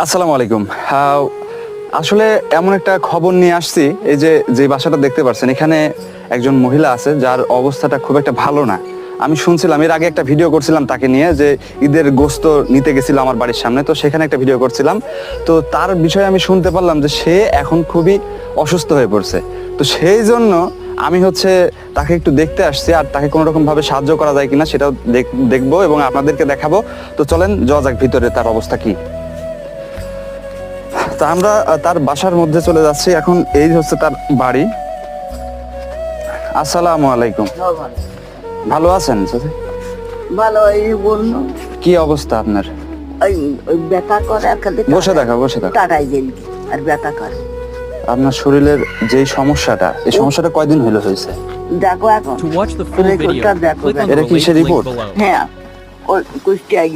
আসসালামু আলাইকুম। আসলে এমন একটা খবর নিয়ে আসছি, এই যে বাসাটা দেখতে পাচ্ছেন, এখানে একজন মহিলা আছে যার অবস্থাটা খুব একটা ভালো না। আমি শুনছিলাম, এর আগে একটা ভিডিও করছিলাম তাকে নিয়ে, যে ঈদের গোশত নিতে গেছিল আমার বাড়ির সামনে, তো সেখানে একটা ভিডিও করছিলাম। তো তার বিষয়ে আমি শুনতে পারলাম যে সে এখন খুবই অসুস্থ হয়ে পড়ছে। তো সেই জন্য আমি তাকে একটু দেখতে আসছি, আর তাকে কোনো রকম ভাবে সাহায্য করা যায় কিনা সেটাও দেখবো এবং আপনাদেরকে দেখাবো। তো চলেন যাওয়া যাক ভিতরে, তার অবস্থা কি। তা আমরা তার বাসার মধ্যে চলে যাচ্ছি এখন। এই হচ্ছে তার বাড়ি। আসসালামু আলাইকুম। ভালো আছেন চাচি? ভালো এই বললো কি অবস্থা আপনার? ওই ব্যথা করে আর খালি বসে বসে থাকো। টাটাই গেলি আর ব্যথা করে। আপনার শরীরের যেই সমস্যাটা, এই সমস্যাটা কয়দিন হয়েছে? দেখো এখন To watch the full video, রেকর্ডটা দেখো। click on the এটা কিসের related link report? below. হ্যাঁ ওই কুষ্টিয়ায়